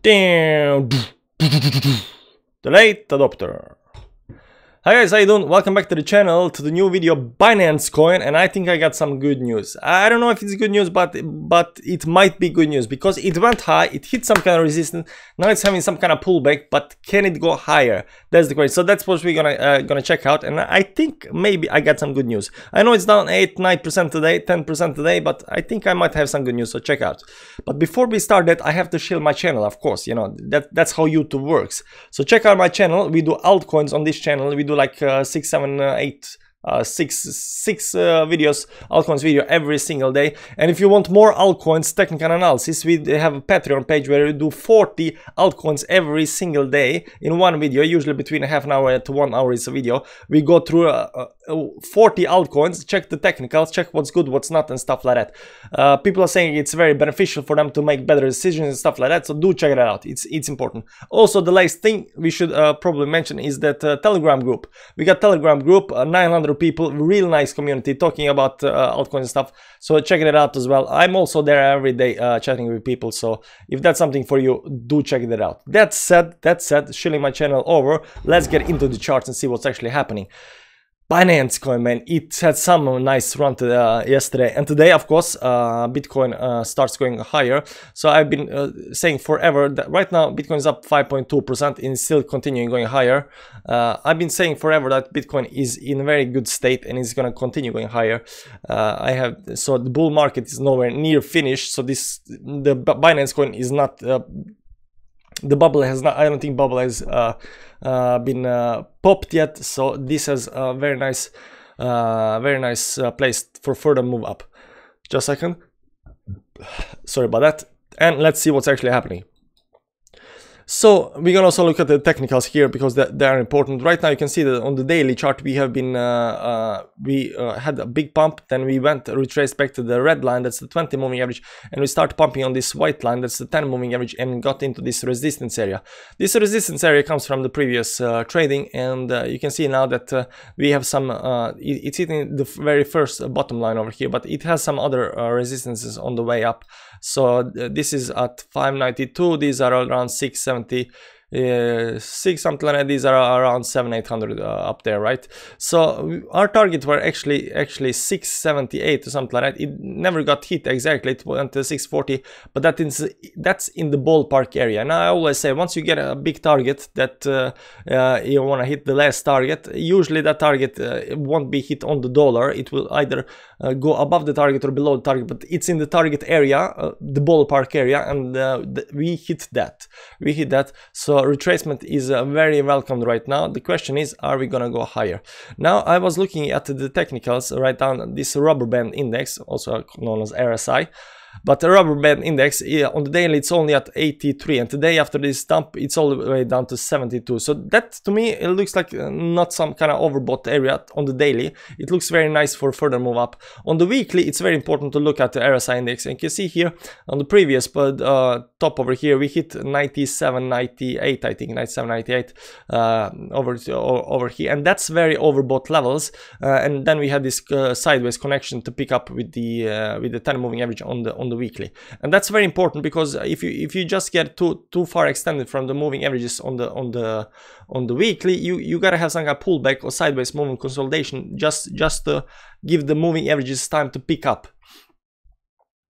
Damn. The late adopter. Hi guys, how you doing? Welcome back to the channel, to the new video Binance coin, and I think I got some good news. I don't know if it's good news, but it might be good news because it went high, it hit some kind of resistance, now it's having some kind of pullback, but can it go higher? That's the question. So that's what we're gonna check out, and I think maybe I got some good news. I know it's down 8-9% today, 10% today, but I think I might have some good news, so check out. But before we start that, I have to shield my channel, of course, you know, that's how YouTube works. So check out my channel. We do altcoins on this channel. We do like 6, 7, 8 six videos, altcoins video every single day. And if you want more altcoins technical analysis, we have a Patreon page where we do 40 altcoins every single day in one video, usually between half an hour to 1 hour is a video. We go through 40 altcoins, check the technicals, check what's good, what's not, and stuff like that. People are saying it's very beneficial for them to make better decisions and stuff like that, so do check it out. It's important. Also, the last thing we should probably mention is that Telegram group. We got Telegram group, 900 people, real nice community talking about altcoins and stuff, so check it out as well. I'm also there every day chatting with people, so if that's something for you, do check it out. That said, shilling my channel over, let's get into the charts and see what's actually happening. Binance coin, man, it had some nice run yesterday, and today, of course, Bitcoin starts going higher. So I've been saying forever that right now Bitcoin is up 5.2% and still continuing going higher. I've been saying forever that Bitcoin is in a very good state and is going to continue going higher. So the bull market is nowhere near finished. So the Binance coin is not. The bubble has not. I don't think bubble has been popped yet. So this is a very nice place for further move up. Just a second. Sorry about that. And let's see what's actually happening. So we can also look at the technicals here because they are important. Right now you can see that on the daily chart we have been had a big pump, then we retraced back to the red line, that's the 20 moving average, and we start pumping on this white line, that's the 10 moving average, and got into this resistance area. This resistance area comes from the previous trading, and you can see now that we have some it's hitting the very first bottom line over here, but it has some other resistances on the way up. So this is at 592, these are around 676, something like that. These are around 700-800 up there, right? So our target were actually 678 or something like that. It never got hit exactly, it went to 640, but that's in the ballpark area. Now I always say, once you get a big target that you want to hit the last target, usually that target won't be hit on the dollar. It will either go above the target or below the target, but it's in the target area, the ballpark area, and we hit that. So retracement is very welcomed right now. The question is, are we gonna go higher? Now I was looking at the technicals right down this rubber band index, also known as Aeroside. But the rubber band index, on the daily it's only at 83, and today after this dump it's all the way down to 72. So that to me it looks like not some kind of overbought area on the daily. It looks very nice for further move up. On the weekly it's very important to look at the Aeroside index, and you can see here on the previous top over here we hit 97, 98, I think 97, 98 over here, and that's very overbought levels. And then we had this sideways connection to pick up with the 10 moving average on the weekly, and that's very important because if you just get too far extended from the moving averages on the weekly, you gotta have some kind of pullback or sideways movement consolidation just to give the moving averages time to pick up.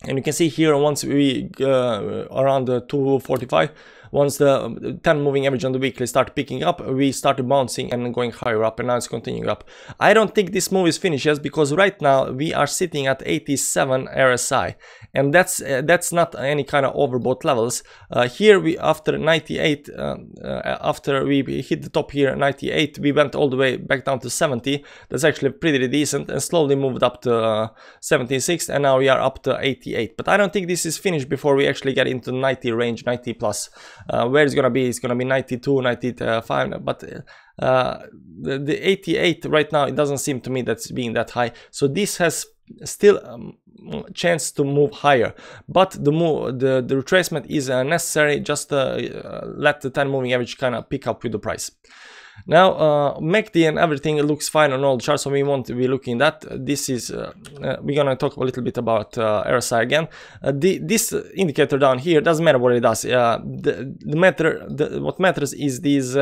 And you can see here, once we around the 245, once the 10 moving average on the weekly started picking up, we started bouncing and going higher up, and now it's continuing up. I don't think this move is finished yet because right now we are sitting at 87 RSI, and that's not any kind of overbought levels. Here we after 98, after we hit the top here 98, we went all the way back down to 70. That's actually pretty decent, and slowly moved up to 76, and now we are up to 88. But I don't think this is finished before we actually get into 90 range, 90 plus. Where it's gonna be 92, 95, but the 88 right now, it doesn't seem to me that's being that high. So this has still chance to move higher, but the retracement is necessary just to let the 10 moving average kind of pick up with the price. Now MACD and everything looks fine on all the charts, so we won't be looking at that. This is we're gonna talk a little bit about RSI again. This indicator down here doesn't matter what it does. What matters is these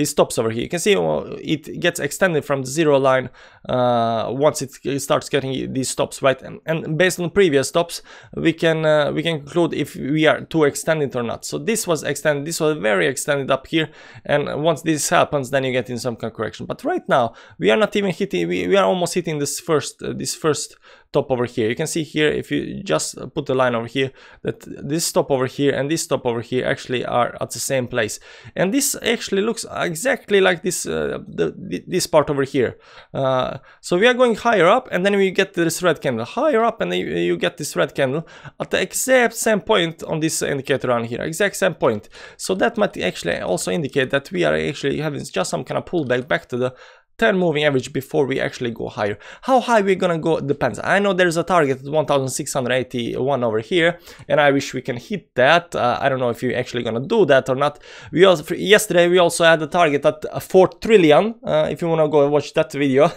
stops over here. You can see it gets extended from the zero line once it starts getting these stops, right? And based on previous stops, we can conclude if we are too extended or not. So this was extended. This was very extended up here, and once this happens, then you get in some kind of correction. But right now, we are not even hitting. We are almost hitting this first top over here. You can see here, if you just put the line over here, that this stop over here and this stop over here actually are at the same place, and this actually looks exactly like this this part over here. So we are going higher up, and then we get this red candle higher up, and then you get this red candle at the exact same point on this indicator on here, exact same point. So that might actually also indicate that we are actually having just some kind of pullback back to the 10 moving average before we actually go higher. How high we're gonna go depends. I know there's a target at 1681 over here, and I wish we can hit that. I don't know if we're actually gonna do that or not. We also, yesterday we also had a target at 4 trillion, if you wanna go and watch that video.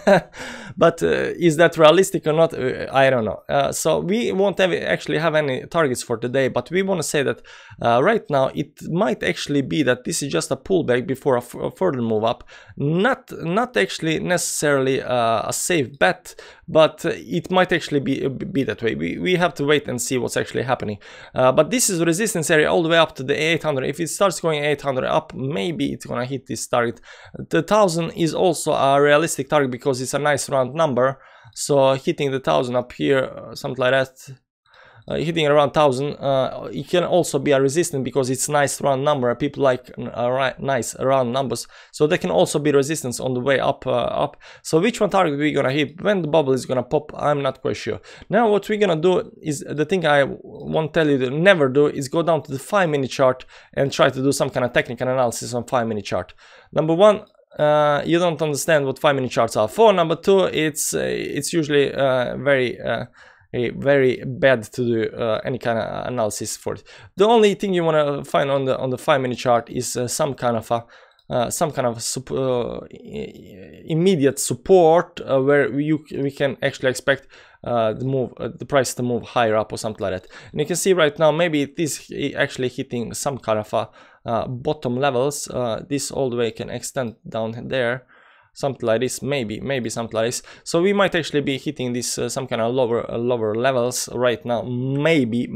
But is that realistic or not? I don't know. So we won't actually have any targets for today, but we want to say that right now it might actually be that this is just a pullback before a further move up. Not actually necessarily a safe bet, but it might actually be that way. We have to wait and see what's actually happening. But this is the resistance area all the way up to the 800. If it starts going 800 up, maybe it's gonna hit this target. The 1000 is also a realistic target because it's a nice round number. So hitting the 1000 up here, something like that, hitting around 1000, it can also be a resistance because it's nice round number. People like nice round numbers, so they can also be resistance on the way up. So which one target we're gonna hit when the bubble is gonna pop, I'm not quite sure. Now what we're gonna do is, the thing I won't tell you to never do is go down to the 5-minute chart and try to do some kind of technical analysis on 5-minute chart. Number one, you don't understand what 5-minute charts are for. Number two, it's usually very bad to do any kind of analysis for it. The only thing you want to find on the 5-minute chart is some kind of immediate support where we can actually expect the price to move higher up or something like that. And you can see right now maybe it is actually hitting some kind of bottom levels. This all the way can extend down there, something like this, maybe something like this. So we might actually be hitting this some kind of lower levels right now. Maybe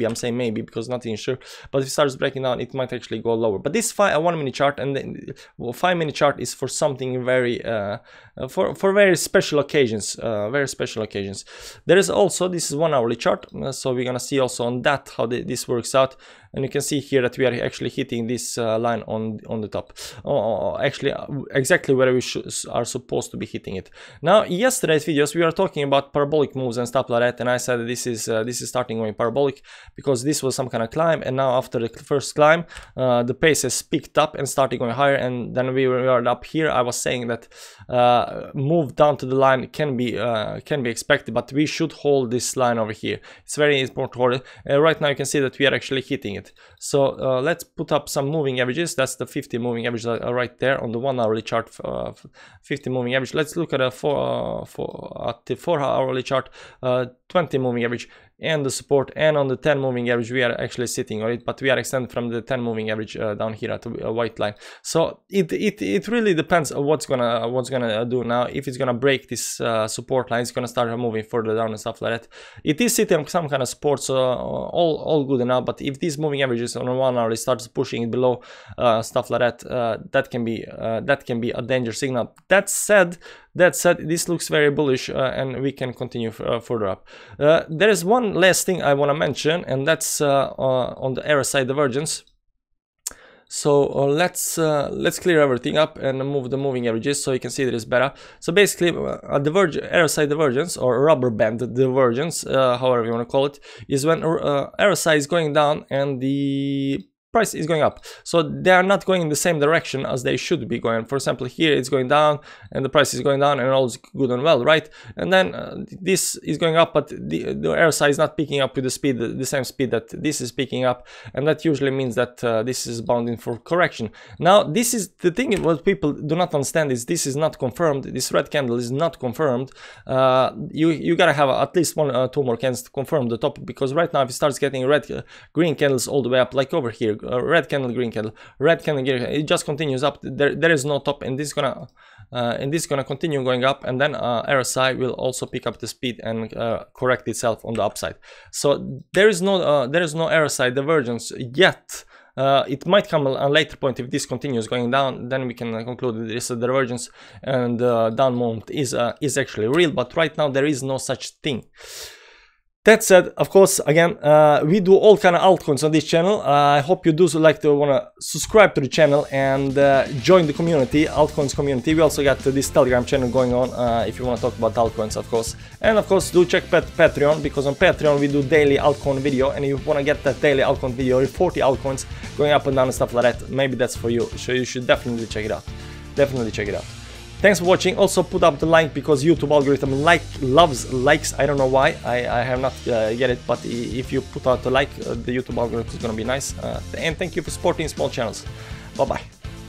I'm saying maybe because nothing is sure, but if it starts breaking down, it might actually go lower. But this 1-minute chart and the 5-minute chart is for something very for very special occasions, There is also, this is 1-hourly chart, so we're gonna see also on that how this works out. And you can see here that we are actually hitting this line on the top. Actually, exactly where we are supposed to be hitting it. Now, yesterday's videos we were talking about parabolic moves and stuff like that, and I said this is starting going parabolic because this was some kind of climb, and now after the first climb, the pace has picked up and started going higher, and then we were up here. I was saying that move down to the line can be expected, but we should hold this line over here. It's very important to hold it. Right now you can see that we are actually hitting it. So let's put up some moving averages. That's the 50 moving average right there on the 1-hourly chart. 50 moving average. Let's look at the 4-hourly chart, 20 moving average, and the support, and on the 10 moving average we are actually sitting on it, but we are extended from the 10 moving average down here at a white line. So it really depends on what's gonna do now. If it's gonna break this support line, it's gonna start moving further down and stuff like that. It is sitting on some kind of support, so all good enough. But if these moving averages on a 1 hour starts pushing it below, stuff like that, that can be a danger signal. That said, this looks very bullish, and we can continue further up. There is one last thing I want to mention, and that's on the Aeroside Divergence. So let's clear everything up and move the moving averages so you can see that it's better. So basically, Aeroside Divergence, or rubber band divergence, however you want to call it, is when RSI is going down and the price is going up. So they are not going in the same direction as they should be going. For example, here it's going down and the price is going down and all is good and well, right? And then this is going up, but the RSI is not picking up with the speed, the same speed that this is picking up, and that usually means that this is bounding for correction. Now, this is the thing. What people do not understand is this is not confirmed. This red candle is not confirmed. You gotta have at least one, two more candles to confirm the top, because right now if it starts getting red, green candles all the way up, like over here, red candle, green candle, red candle, green candle, it just continues up. There is no top, and this is gonna continue going up, and then RSI will also pick up the speed and correct itself on the upside. So there is no Aeroside divergence yet. It might come at a later point. If this continues going down, then we can conclude that there is a divergence and down moment is actually real, but right now there is no such thing. That said, of course, again, we do all kind of altcoins on this channel. I hope you do wanna subscribe to the channel and join the community, altcoins community. We also got this Telegram channel going on if you wanna talk about altcoins, of course. And of course, do check Patreon, because on Patreon we do daily altcoin video, and if you wanna get that daily altcoin video, 40 altcoins going up and down and stuff like that, maybe that's for you. So you should definitely check it out. Definitely check it out. Thanks for watching. Also put up the like, because YouTube algorithm loves likes. I don't know why. I have not get it, but if you put out the like, the YouTube algorithm is gonna be nice. And thank you for supporting small channels. Bye bye.